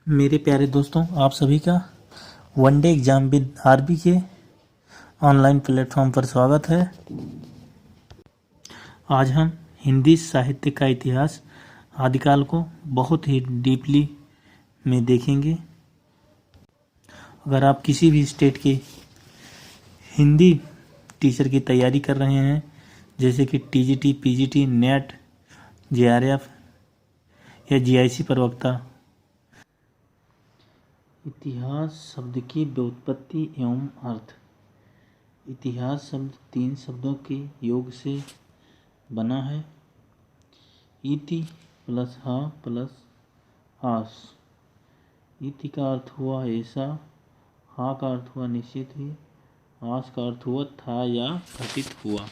मेरे प्यारे दोस्तों, आप सभी का वनडे एग्जाम विद आरबी के ऑनलाइन प्लेटफॉर्म पर स्वागत है। आज हम हिंदी साहित्य का इतिहास आदिकाल को बहुत ही डीपली में देखेंगे। अगर आप किसी भी स्टेट के हिंदी टीचर की तैयारी कर रहे हैं, जैसे कि टीजीटी, पीजीटी, नेट, जेआरएफ या जीआईसी प्रवक्ता, इतिहास शब्द की व्युत्पत्ति एवं अर्थ। इतिहास शब्द 3 शब्दों के योग से बना है। इति प्लस हा प्लस आस। इति का अर्थ हुआ ऐसा, हा का अर्थ हुआ निश्चित ही, आस का अर्थ हुआ था या घटित हुआ।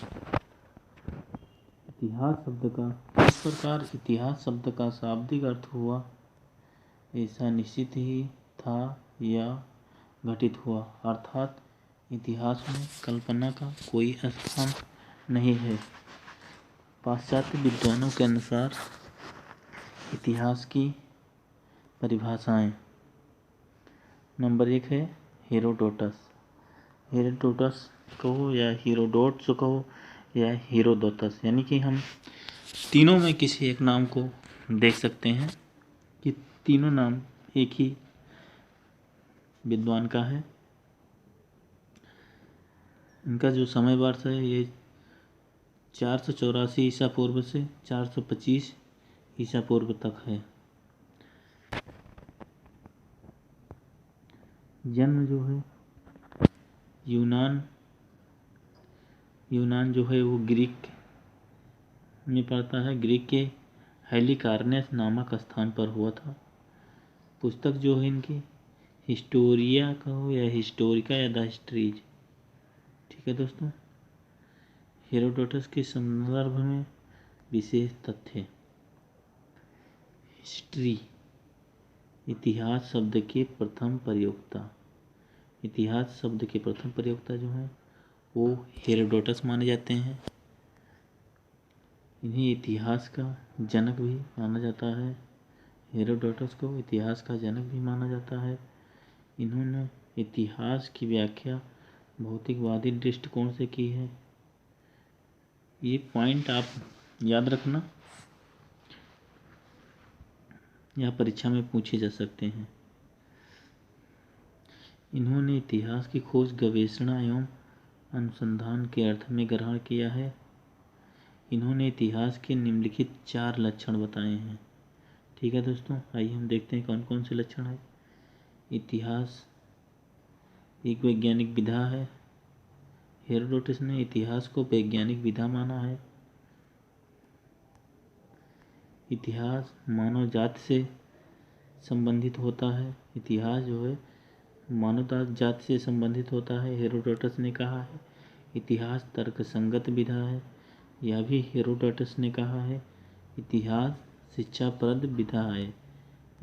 इतिहास शब्द का इस प्रकार इतिहास शब्द का शाब्दिक अर्थ हुआ ऐसा निश्चित ही था या घटित हुआ, अर्थात इतिहास में कल्पना का कोई स्थान नहीं है। पाश्चात्य विद्वानों के अनुसार इतिहास की परिभाषाएं। नंबर 1 है हेरोडोटस। हेरोडोटस कहो या हीरोडोट्स कहो या हीरोदोटस, यानी कि हम तीनों में किसी एक नाम को देख सकते हैं कि तीनों नाम एक ही विद्वान का है। इनका जो समय वर्ष है ये 484 ईसा पूर्व से 425 ईसा पूर्व तक है। जन्म जो है यूनान जो है वो ग्रीक में पड़ता है। ग्रीक के हेलिकार्नेस नामक स्थान पर हुआ था। पुस्तक जो है इनकी हिस्टोरिया कहो या हिस्टोरिका या द हिस्ट्रीज। ठीक है दोस्तों, हेरोडोटस के संदर्भ में विशेष तथ्य। हिस्ट्री इतिहास शब्द के प्रथम प्रयोक्ता। इतिहास शब्द के प्रथम प्रयोक्ता जो हैं वो हेरोडोटस माने जाते हैं। इन्हें इतिहास का जनक भी माना जाता है। हेरोडोटस को इतिहास का जनक भी माना जाता है। इन्होंने इतिहास की व्याख्या भौतिकवादी दृष्टिकोण से की है। ये पॉइंट आप याद रखना, यह परीक्षा में पूछे जा सकते हैं। इन्होंने इतिहास की खोज, गवेषणा एवं अनुसंधान के अर्थ में ग्रहण किया है। इन्होंने इतिहास के निम्नलिखित 4 लक्षण बताए हैं। ठीक है दोस्तों, आइए हम देखते हैं कौन कौन से लक्षण है। इतिहास एक वैज्ञानिक विधा है। हेरोडोटस ने इतिहास को वैज्ञानिक विधा माना है। इतिहास मानव जाति से संबंधित होता है। इतिहास जो है मानव जाति से संबंधित होता है, हेरोडोटस ने कहा है। इतिहास तर्कसंगत विधा है, यह भी हेरोडोटस ने कहा है। इतिहास शिक्षाप्रद विधा है,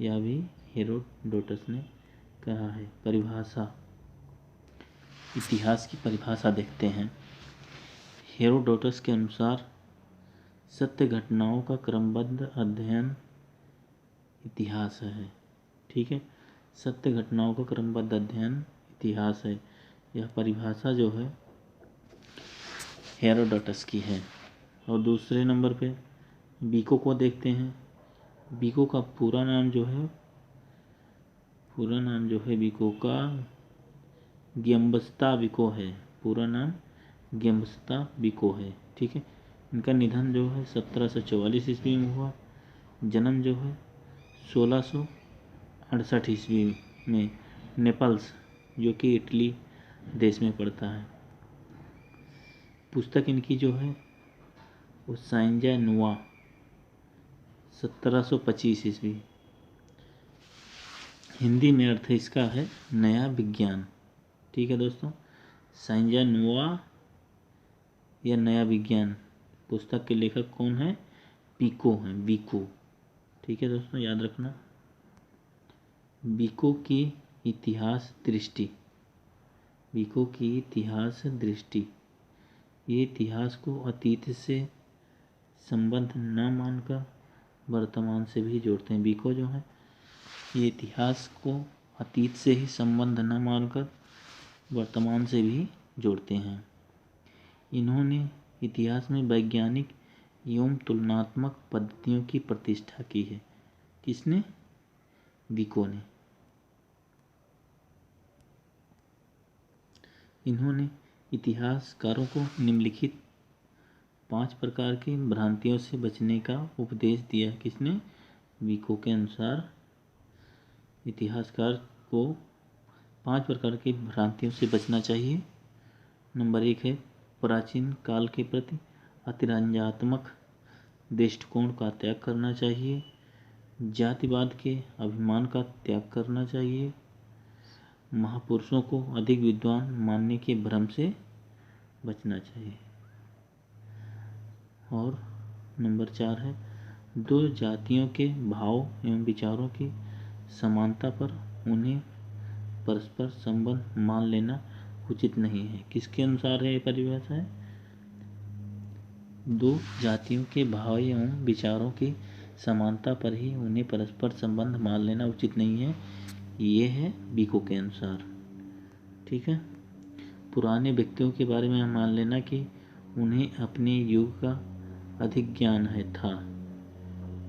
यह भी हेरोडोटस ने कहा है। परिभाषा, इतिहास की परिभाषा देखते हैं। हेरोडोटस के अनुसार सत्य घटनाओं का क्रमबद्ध अध्ययन इतिहास है। ठीक है, सत्य घटनाओं का क्रमबद्ध अध्ययन इतिहास है। यह परिभाषा जो है हेरोडोटस की है। और दूसरे नंबर पे बीको को देखते हैं। बीको का पूरा नाम जो है बीको का गियम्बस्ता बिको है। पूरा नाम गियम्बस्ता बिको है। ठीक है, इनका निधन जो है 1744 ईस्वी में हुआ। जन्म जो है 1668 ईस्वी में नेपल्स, जो कि इटली देश में पड़ता है। पुस्तक इनकी जो है वो साइंजा नुआ 1725 ईस्वी। हिंदी में अर्थ इसका है नया विज्ञान। ठीक है दोस्तों, साइंजा नुआ या नया विज्ञान। पुस्तक के लेखक कौन है? बीको हैं, बीको। ठीक है दोस्तों, याद रखना। बीको की इतिहास दृष्टि। बीको की इतिहास दृष्टि, ये इतिहास को अतीत से संबंध न मानकर वर्तमान से भी जोड़ते हैं। बीको जो है ये इतिहास को अतीत से ही संबंध न मानकर वर्तमान से भी जोड़ते हैं। इन्होंने इतिहास में वैज्ञानिक एवं तुलनात्मक पद्धतियों की प्रतिष्ठा की है। किसने? विको ने। इन्होंने इतिहासकारों को निम्नलिखित 5 प्रकार की भ्रांतियों से बचने का उपदेश दिया है। किसने? विको के अनुसार इतिहासकार को 5 प्रकार की भ्रांतियों से बचना चाहिए। नंबर 1 है प्राचीन काल के प्रति अतिरंजात्मक दृष्टिकोण का त्याग करना चाहिए। जातिवाद के अभिमान का त्याग करना चाहिए। महापुरुषों को अधिक विद्वान मानने के भ्रम से बचना चाहिए। और नंबर 4 है दो जातियों के भाव एवं विचारों की समानता पर उन्हें परस्पर संबंध मान लेना उचित नहीं है। किसके अनुसार है ये परिभाषा है? दो जातियों के भाव एवं विचारों की समानता पर ही उन्हें परस्पर संबंध मान लेना उचित नहीं है। ये है विको के अनुसार। ठीक है। पुराने व्यक्तियों के बारे में मान लेना कि उन्हें अपने युग का अधिक ज्ञान है था।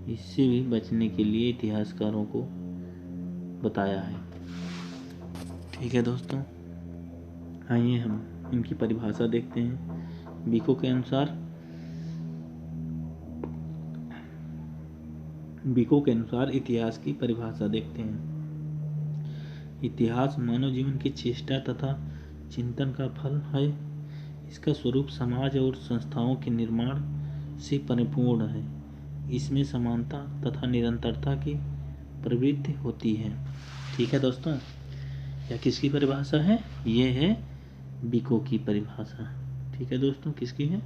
इससे भी बचने के लिए इतिहासकारों को बताया है। ठीक है दोस्तों, आइए हम इनकी परिभाषा देखते हैं। विको के अनुसार इतिहास की परिभाषा देखते हैं। इतिहास मानव जीवन की चेष्टा तथा चिंतन का फल है। इसका स्वरूप समाज और संस्थाओं के निर्माण से परिपूर्ण है। इसमें समानता तथा निरंतरता की प्रवृत्ति होती है। ठीक है दोस्तों, यह किसकी परिभाषा है? ये है विको की परिभाषा। ठीक है दोस्तों, किसकी है?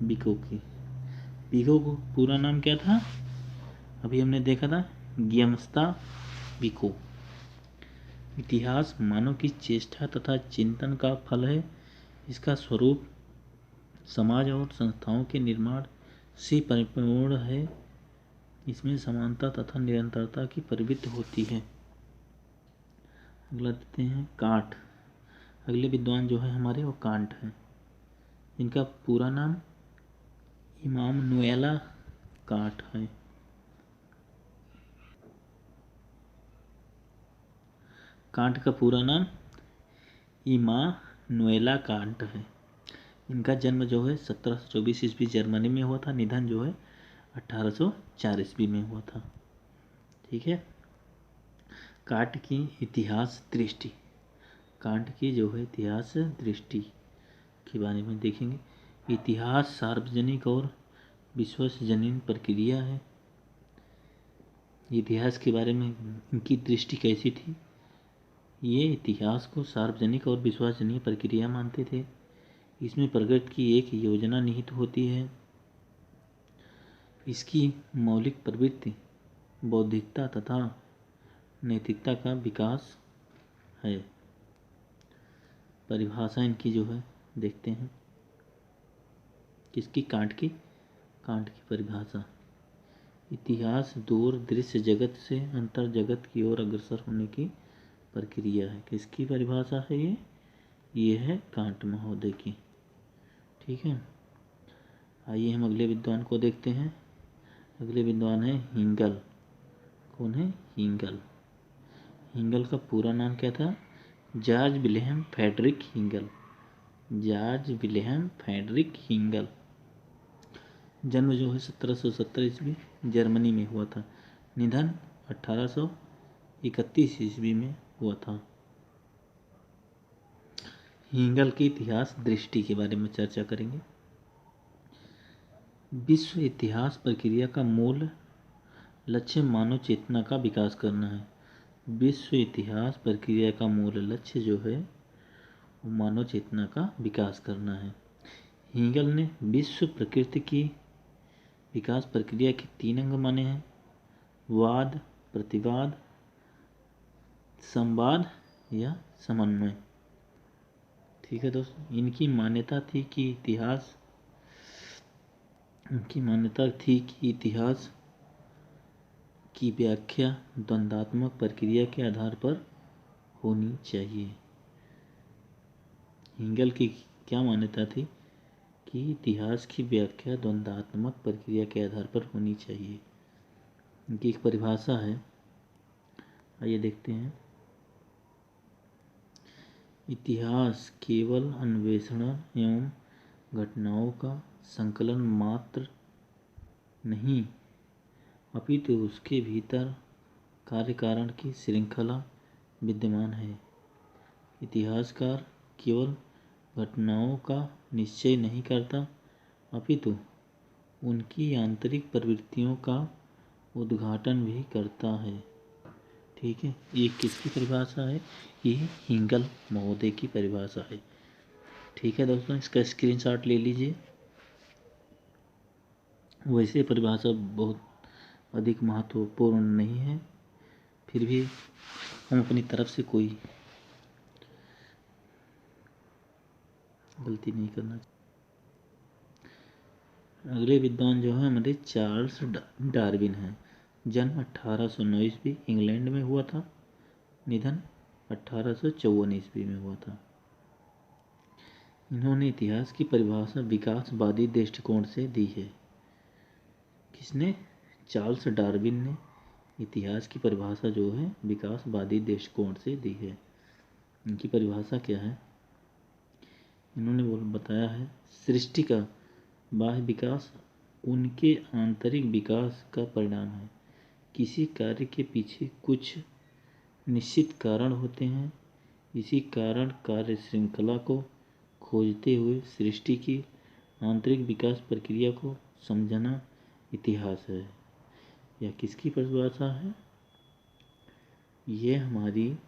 विको की। विको को पूरा नाम क्या था? अभी हमने देखा था, ग्यम्स्ता विको। इतिहास मानव की चेष्टा तथा चिंतन का फल है। इसका स्वरूप समाज और संस्थाओं के निर्माण से परिपूर्ण है। इसमें समानता तथा निरंतरता की प्रवृत्ति होती है। अगला देते हैं कांट। अगले विद्वान जो है हमारे वो कांट हैं। इनका पूरा नाम इमानुएला कांट है। कांट का पूरा नाम इमानुएला कांट है। इनका जन्म जो है 1724 ईस्वी जर्मनी में हुआ था। निधन जो है 1804 ईस्वी में हुआ था। ठीक है। कांट की इतिहास दृष्टि। कांट की जो है इतिहास दृष्टि के बारे में देखेंगे। इतिहास सार्वजनिक और विश्वसनीय प्रक्रिया है। इतिहास के बारे में इनकी दृष्टि कैसी थी? ये इतिहास को सार्वजनिक और विश्वसनीय प्रक्रिया मानते थे। इसमें प्रगति की एक योजना निहित होती है। इसकी मौलिक प्रवृत्ति बौद्धिकता तथा नैतिकता का विकास है। परिभाषा इनकी जो है देखते हैं। किसकी? कांट की। कांट की परिभाषा, इतिहास दूर दृश्य जगत से अंतर जगत की ओर अग्रसर होने की प्रक्रिया है। किसकी परिभाषा है ये? ये है कांट महोदय की। ठीक है। आइए हम अगले विद्वान को देखते हैं। अगले विद्वान है हिंगल। कौन है? हिंगल। हिंगल का पूरा नाम क्या था? George Wilhelm Frederick हिंगल। George Wilhelm Frederick हिंगल। जन्म जो है 1770 ईस्वी जर्मनी में हुआ था। निधन 1831 ईस्वी में हुआ था। हिंगल की इतिहास दृष्टि के बारे में चर्चा करेंगे। विश्व इतिहास प्रक्रिया का मूल लक्ष्य मानव चेतना का विकास करना है। विश्व इतिहास प्रक्रिया का मूल लक्ष्य जो है वो मानव चेतना का विकास करना है। हिंगल ने विश्व प्रकृति की विकास प्रक्रिया के 3 अंग माने हैं: वाद, प्रतिवाद, संवाद या समन्वय। ठीक है दोस्तों, इनकी मान्यता थी कि इतिहास की व्याख्या द्वंद्वात्मक प्रक्रिया के आधार पर होनी चाहिए। हेगेल की क्या मान्यता थी कि इतिहास की व्याख्या द्वंद्वात्मक प्रक्रिया के आधार पर होनी चाहिए। इनकी एक परिभाषा है, आइए देखते हैं। इतिहास केवल अन्वेषण एवं घटनाओं का संकलन मात्र नहीं, अपितु उसके भीतर कार्य कारण की श्रृंखला विद्यमान है। इतिहासकार केवल घटनाओं का निश्चय नहीं करता, अपितु उनकी आंतरिक प्रवृत्तियों का उद्घाटन भी करता है। ठीक है, ये किसकी परिभाषा है? ये हेगेल महोदय की परिभाषा है। ठीक है दोस्तों, इसका स्क्रीनशॉट ले लीजिए। वैसे परिभाषा बहुत अधिक महत्वपूर्ण नहीं है, फिर भी हम अपनी तरफ से कोई गलती नहीं करना चाहिए। अगले विद्वान जो है हमारे चार्ल्स डार्विन हैं। जन्म 1809 ईस्वी इंग्लैंड में हुआ था, निधन 1854 ईस्वी में हुआ था। इन्होंने इतिहास की परिभाषा विकासवादी दृष्टिकोण से दी है। किसने? चार्ल्स डार्विन ने इतिहास की परिभाषा जो है विकासवादी दृष्टिकोण से दी है। इनकी परिभाषा क्या है? इन्होंने बताया है, सृष्टि का बाह्य विकास उनके आंतरिक विकास का परिणाम है। किसी कार्य के पीछे कुछ निश्चित कारण होते हैं। इसी कारण कार्य श्रृंखला को खोजते हुए सृष्टि की आंतरिक विकास प्रक्रिया को समझना इतिहास है। यह किसकी परिभाषा है? यह हमारी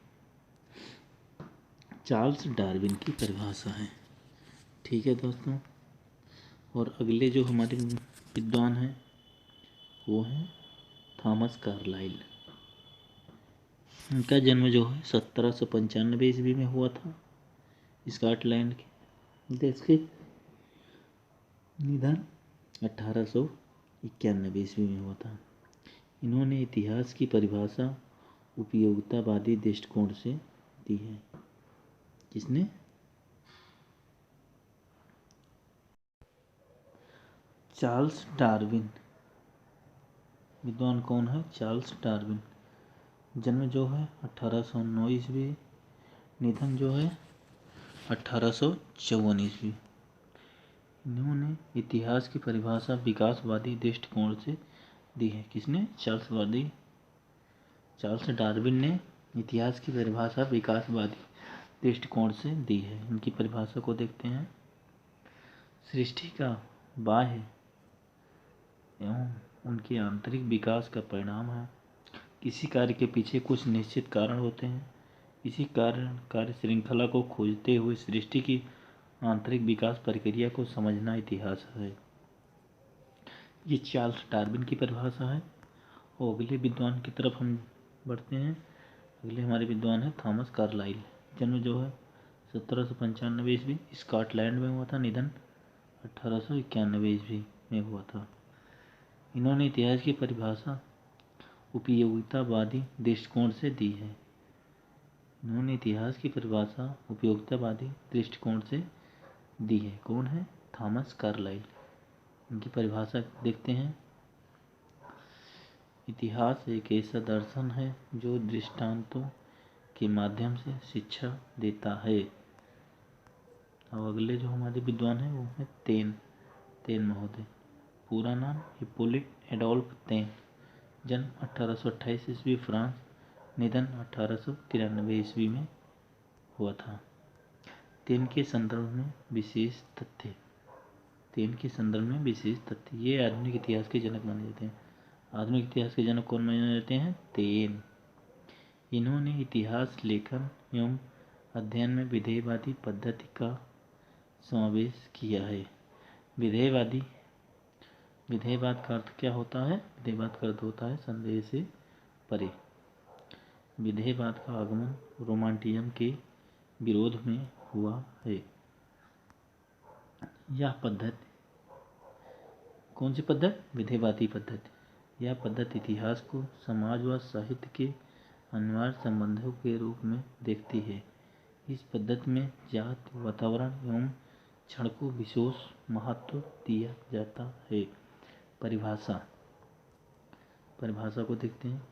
चार्ल्स डार्विन की परिभाषा है। ठीक है दोस्तों, और अगले जो हमारे विद्वान हैं वो हैं थॉमस कार्लाइल। उनका जन्म जो है 1795 ईस्वी में हुआ था, स्कॉटलैंड के देश के। निधन 1891 ईस्वी में हुआ था। इन्होंने इतिहास की परिभाषा उपयोगितावादी दृष्टिकोण से दी है। किसने? Charles Darwin. विद्वान कौन है? Charles Darwin. जन्म जो है 1809 ईस्वी, निधन जो है 1854 ईस्वी। इन्होंने इतिहास की परिभाषा विकासवादी दृष्टिकोण से दी है। किसने? चार्ल्स डार्विन ने इतिहास की परिभाषा विकासवादी दृष्टिकोण से दी है। इनकी परिभाषा को देखते हैं। सृष्टि का बाह्य एवं उनके आंतरिक विकास का परिणाम है। किसी कार्य के पीछे कुछ निश्चित कारण होते हैं। इसी कारण कार्य श्रृंखला को खोजते हुए सृष्टि की आंतरिक विकास प्रक्रिया को समझना इतिहास है। ये चार्ल्स डार्विन की परिभाषा है। और अगले विद्वान की तरफ हम बढ़ते हैं। अगले हमारे विद्वान है थॉमस कार्लाइल। जन्म जो है 1795 ईस्वी, स्कॉटलैंड में हुआ था। निधन 1891 ईस्वी में हुआ था। इन्होंने इतिहास की परिभाषा उपयोगितावादी दृष्टिकोण से दी है। इन्होंने इतिहास की परिभाषा उपयोगितावादी दृष्टिकोण से दी है। कौन है? Thomas Carlyle. इनकी परिभाषा देखते हैं। इतिहास एक ऐसा दर्शन है जो दृष्टांतों के माध्यम से शिक्षा देता है। अब अगले जो हमारे विद्वान हैं वो है तेन महोदय। पूरा नाम हिप्पोलिट एडोल्फ तेन। जन्म 1828 ईस्वी, फ्रांस। निधन 1893 ईस्वी में हुआ था। तेन के संदर्भ में विशेष तथ्य। ये आधुनिक इतिहास के जनक माने जाते हैं। आधुनिक इतिहास के जनक कौन माने जाते हैं? तेन। इन्होंने इतिहास लेखन एवं अध्ययन में विधेयवादी पद्धति का समावेश किया है। विधेयवाद का अर्थ क्या होता है? विधेयवाद का अर्थ होता है संदेह से परे। विधेयवाद का आगमन रोमांटिज्म के विरोध में हुआ है। यह पद्धति, कौन सी पद्धति? विधेयवादी पद्धति। यह पद्धति इतिहास को समाज व साहित्य के अनिवार्य संबंधों के रूप में देखती है। इस पद्धति में जाति, वातावरण एवं क्षण को विशेष महत्व दिया जाता है। परिभाषा को देखते हैं।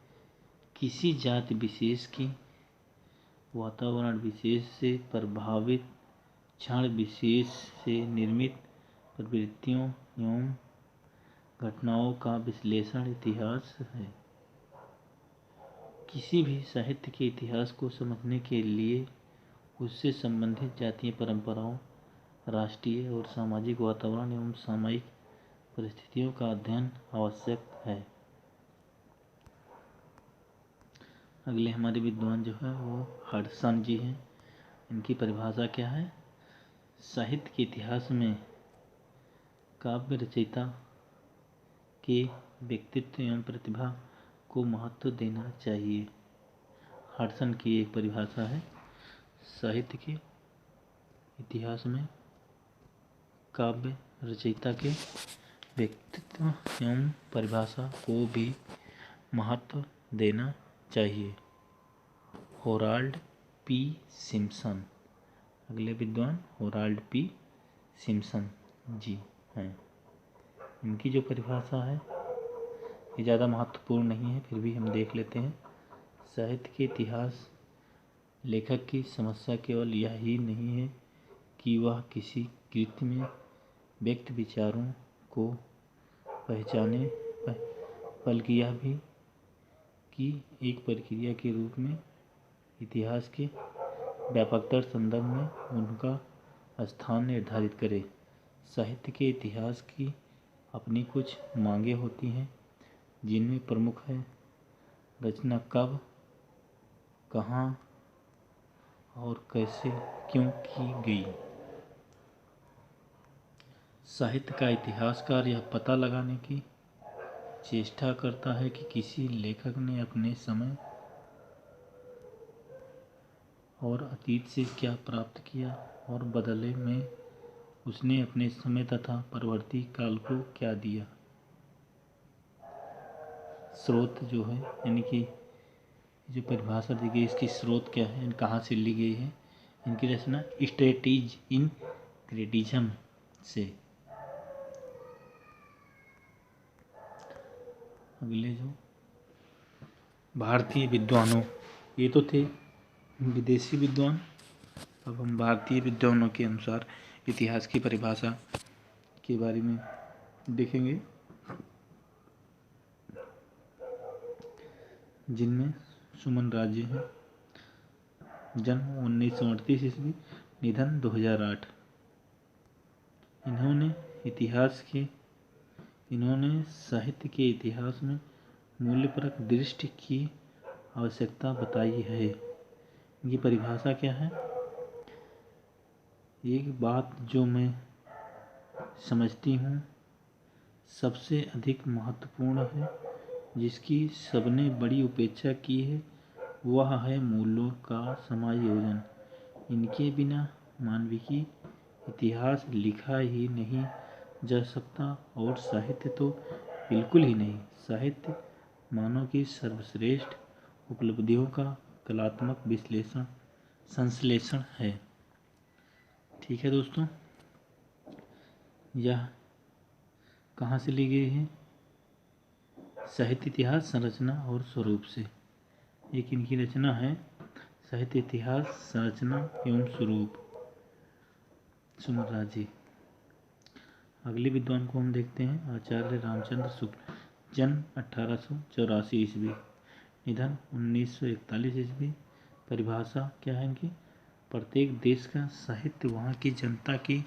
किसी जाति विशेष की वातावरण विशेष से प्रभावित क्षण विशेष से निर्मित प्रवृत्तियों एवं घटनाओं का विश्लेषण इतिहास है। किसी भी साहित्य के इतिहास को समझने के लिए उससे संबंधित जातीय परंपराओं, राष्ट्रीय और सामाजिक वातावरण एवं सामयिक परिस्थितियों का अध्ययन आवश्यक है। अगले हमारे विद्वान जो है वो हडसन जी हैं। इनकी परिभाषा क्या है? साहित्य के इतिहास में काव्य रचयिता के व्यक्तित्व एवं प्रतिभा को महत्व देना चाहिए। हडसन की एक परिभाषा है, साहित्य के इतिहास में काव्य रचयिता के व्यक्तित्व एवं परिभाषा को भी महत्व देना चाहिए। होराल्ड पी सिम्पसन, अगले विद्वान होराल्ड पी सिम्पसन जी हैं। इनकी जो परिभाषा है ये ज़्यादा महत्वपूर्ण नहीं है, फिर भी हम देख लेते हैं। साहित्य के इतिहास लेखक की समस्या केवल यह ही नहीं है कि वह किसी कृति में व्यक्त विचारों को पहचाने, बल्कि यह भी कि एक प्रक्रिया के रूप में इतिहास के व्यापकतर संदर्भ में उनका स्थान निर्धारित करे। साहित्य के इतिहास की अपनी कुछ मांगें होती हैं, जिनमें प्रमुख है रचना कब, कहाँ और कैसे, क्यों की गई। साहित्य का इतिहासकार यह पता लगाने की चेष्टा करता है कि किसी लेखक ने अपने समय और अतीत से क्या प्राप्त किया और बदले में उसने अपने समय तथा परवर्ती काल को क्या दिया। स्रोत जो है, यानी कि जो परिभाषा दी गई इसकी स्रोत क्या है, कहाँ से ली गई है। इनकी रचना स्ट्रेटीज इन क्रिटिज्म से। अगले जो भारतीय विद्वानों, ये तो थे विदेशी विद्वान, अब हम भारतीय विद्वानों के अनुसार इतिहास की परिभाषा के बारे में देखेंगे, जिनमें सुमन राजे हैं। जन्म 1938 ईस्वी, निधन 2008। इन्होंने साहित्य के इतिहास में मूल्यपरक दृष्टि की आवश्यकता बताई है। ये परिभाषा क्या है? एक बात जो मैं समझती हूँ सबसे अधिक महत्वपूर्ण है, जिसकी सबने बड़ी उपेक्षा की है, वह है मूल्यों का समायोजन। इनके बिना मानविकी इतिहास लिखा ही नहीं जा सकता और साहित्य तो बिल्कुल ही नहीं। साहित्य मानव की सर्वश्रेष्ठ उपलब्धियों का कलात्मक विश्लेषण, संश्लेषण है। ठीक है दोस्तों, यह कहाँ से ली गई है? साहित्य इतिहास संरचना और स्वरूप से। एक इनकी रचना है साहित्य इतिहास संरचना एवं स्वरूप, सुमन राजे। अगले विद्वान को हम देखते हैं आचार्य रामचंद्र शुक्ल। जन्म 1884 ईस्वी, निधन 1941 ईस्वी। परिभाषा क्या है इनकी? प्रत्येक देश का साहित्य वहाँ की जनता की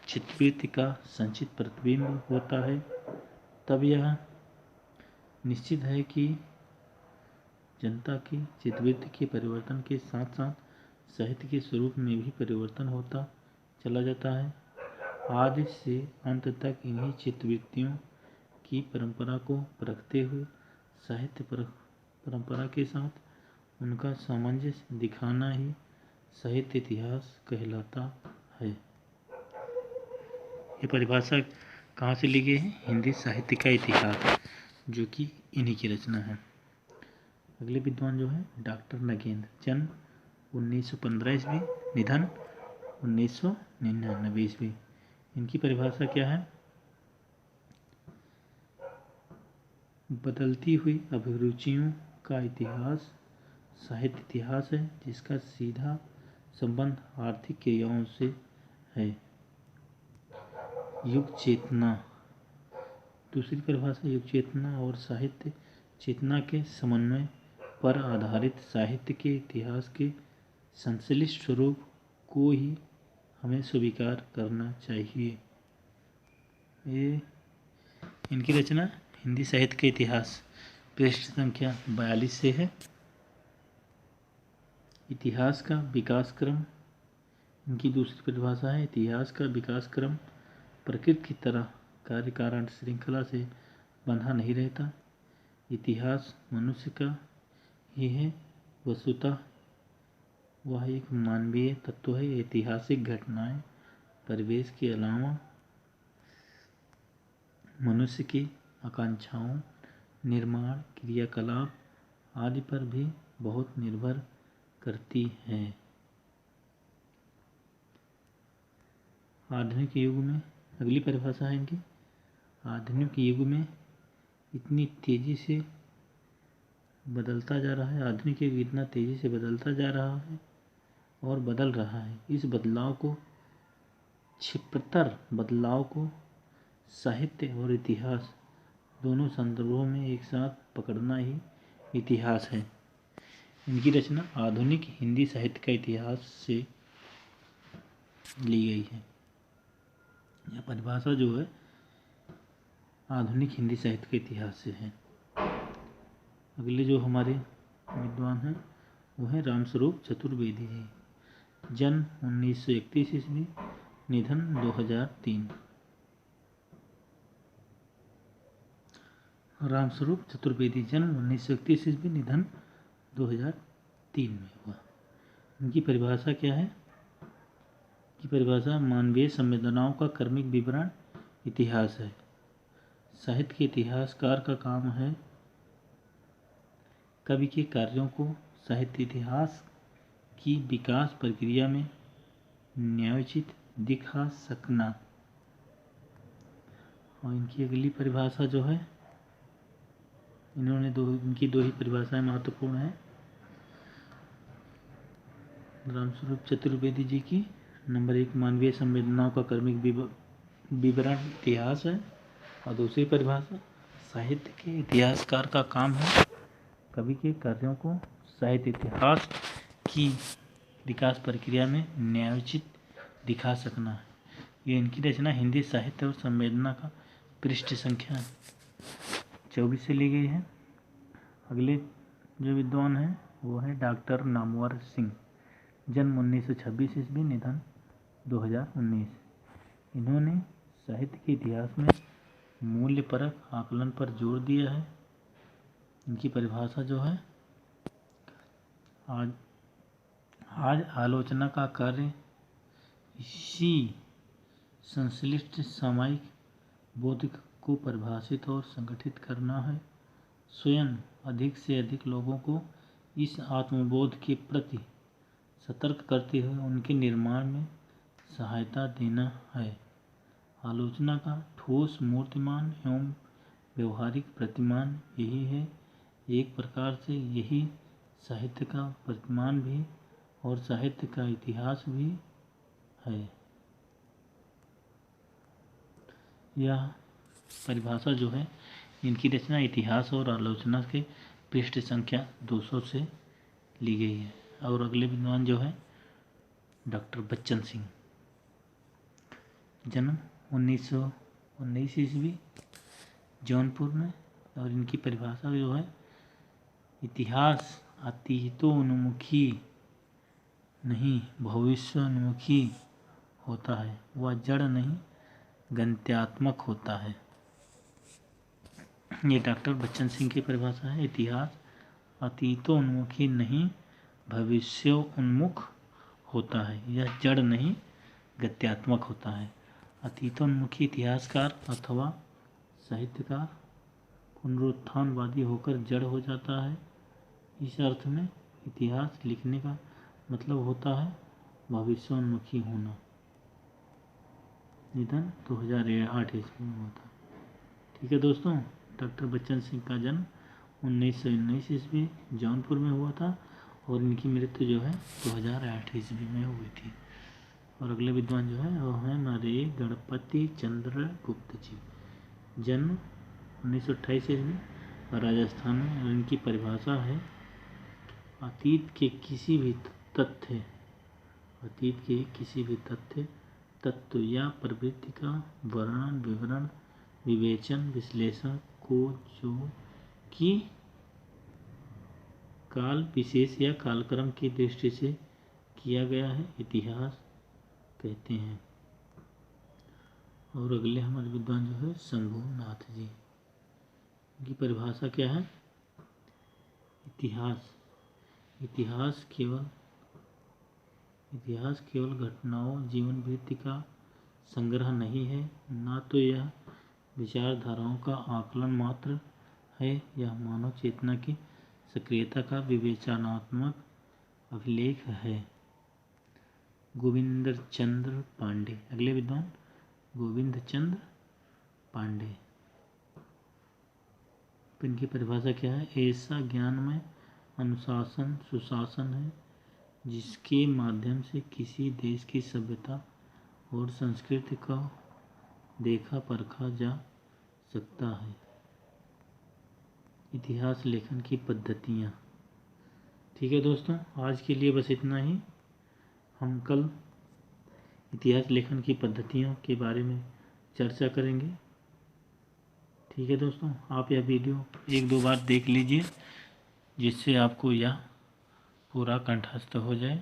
चित्तवृत्ति का संचित प्रतिबिंब होता है। तब यह निश्चित है कि जनता की चित्तवृत्ति के परिवर्तन के साथ साथ साहित्य के स्वरूप में भी परिवर्तन होता चला जाता है। आदि से अंत तक इन्हीं चित्तवृत्तियों की परंपरा को परखते हुए साहित्य परंपरा के साथ उनका सामंजस्य दिखाना ही साहित्य इतिहास कहलाता है। ये परिभाषा कहाँ से ली गई है? हिंदी साहित्य का इतिहास। जो कि इन्हीं की रचना है। अगले विद्वान जो है डॉक्टर नगेंद्र, जन्म 1915 ईस्वी, निधन 1999 ईस्वी। इनकी परिभाषा क्या है? बदलती हुई अभिरुचियों का इतिहास साहित्य इतिहास है जिसका सीधा संबंध आर्थिक क्रियाओं से है। युग चेतना, दूसरी परिभाषा युग चेतना और साहित्य चेतना के समन्वय पर आधारित साहित्य के इतिहास के संश्लिष्ट स्वरूप को ही हमें स्वीकार करना चाहिए। ये इनकी रचना हिंदी साहित्य के इतिहास, पृष्ठ संख्या 42 से है। इतिहास का विकास क्रम, इनकी दूसरी परिभाषा है इतिहास का विकास क्रम प्रकृति की तरह कार्य कारण श्रृंखला से बंधा नहीं रहता। इतिहास मनुष्य का ही है, वस्तुतः वह एक मानवीय तत्व है। ऐतिहासिक घटनाएं परिवेश के अलावा मनुष्य की आकांक्षाओं, निर्माण, क्रियाकलाप आदि पर भी बहुत निर्भर करती है। आधुनिक युग में, अगली परिभाषा है इनकी, आधुनिक युग में इतनी तेजी से बदलता जा रहा है, आधुनिक युग इतना तेजी से बदलता जा रहा है और बदल रहा है। इस बदलाव को, क्षिप्रतर बदलाव को साहित्य और इतिहास दोनों संदर्भों में एक साथ पकड़ना ही इतिहास है। इनकी रचना आधुनिक हिंदी साहित्य का इतिहास से ली गई है। यह परिभाषा जो है आधुनिक हिंदी साहित्य के इतिहास से है। अगले जो हमारे विद्वान हैं वो है रामस्वरूप चतुर्वेदी जी, जन्म 1931 ईस्वी, निधन 2003। रामस्वरूप चतुर्वेदी जन्म 1931 ईस्वी, निधन 2003 में हुआ। इनकी परिभाषा क्या है? की परिभाषा मानवीय संवेदनाओं का कर्मिक विवरण इतिहास है। साहित्य के इतिहासकार का काम है कवि के कार्यों को साहित्य इतिहास की विकास प्रक्रिया में न्यायोचित दिखा सकना। और इनकी अगली परिभाषा जो है, इनकी दो ही परिभाषाएं महत्वपूर्ण है। रामस्वरूप चतुर्वेदी जी की नंबर 1 मानवीय संवेदनाओं का कर्मिक विवरण इतिहास है, और दूसरी परिभाषा साहित्य के इतिहासकार का काम है कवि के कार्यों को साहित्य इतिहास की विकास प्रक्रिया में न्यायोचित दिखा सकना है। ये इनकी रचना हिंदी साहित्य और संवेदना का पृष्ठ संख्या 24 से ली गई है। अगले जो विद्वान हैं वो है डॉक्टर नामवर सिंह, जन्म 1926 ईस्वी, निधन 2019। इन्होंने साहित्य के इतिहास में मूल्यपरक आकलन पर जोर दिया है। इनकी परिभाषा जो है आज आलोचना का कार्य इसी संश्लिष्ट सामायिक बोध को परिभाषित और संगठित करना है। स्वयं अधिक से अधिक लोगों को इस आत्मबोध के प्रति सतर्क करते हुए उनके निर्माण में सहायता देना है। आलोचना का ठोस मूर्तिमान एवं व्यवहारिक प्रतिमान यही है। एक प्रकार से यही साहित्य का प्रतिमान भी और साहित्य का इतिहास भी है। यह परिभाषा जो है इनकी रचना इतिहास और आलोचना के पृष्ठ संख्या 200 से ली गई है। और अगले विद्वान जो है डॉक्टर बच्चन सिंह, जन्म 1919 ईस्वी, जौनपुर में। और इनकी परिभाषा जो है इतिहास अतीतोन्मुखी नहीं भविष्योन्मुखी होता है, वह जड़ नहीं गंत्यात्मक होता है। ये डॉक्टर बच्चन सिंह की परिभाषा है। इतिहास अतीतोन्मुखी नहीं भविष्योन्मुख होता है, यह जड़ नहीं गत्यात्मक होता है। अतीतोन्मुखी इतिहासकार अथवा साहित्यकार पुनरुत्थानवादी होकर जड़ हो जाता है। इस अर्थ में इतिहास लिखने का मतलब होता है भविष्योन्मुखी होना। निधन 2008 ईस्वी में हुआ था। ठीक है दोस्तों, डॉक्टर बच्चन सिंह का जन्म 1919 ईस्वी जौनपुर में हुआ था और इनकी मृत्यु जो है 2008 ईस्वी में हुई थी। और अगले विद्वान जो है वो है हमारे गणपति चंद्र गुप्त जी। जन्म 1928 ईस्वी राजस्थान में। और इनकी परिभाषा है अतीत के किसी भी तथ्य तत्व या प्रवृत्ति का वर्णन, विवरण, विवेचन, विश्लेषण को जो कि काल विशेष या कालक्रम की दृष्टि से किया गया है, इतिहास कहते हैं। और अगले हमारे विद्वान जो है शंभुनाथ जी। इनकी परिभाषा क्या है? इतिहास केवल घटनाओं, जीवन वृत्ति का संग्रह नहीं है, ना तो यह विचारधाराओं का आकलन मात्र है, यह मानव चेतना की सक्रियता का विवेचनात्मक अभिलेख है। गोविंद चंद्र पांडे। अगले विद्वान गोविंद चंद्र पांडे। इनकी परिभाषा क्या है? ऐसा ज्ञान में अनुशासन, सुशासन है जिसके माध्यम से किसी देश की सभ्यता और संस्कृति को देखा परखा जा सकता है। इतिहास लेखन की पद्धतियाँ। ठीक है दोस्तों, आज के लिए बस इतना ही। हम कल इतिहास लेखन की पद्धतियों के बारे में चर्चा करेंगे। ठीक है दोस्तों, आप यह वीडियो 1-2 बार देख लीजिए जिससे आपको यह पूरा कंठस्थ हो जाए।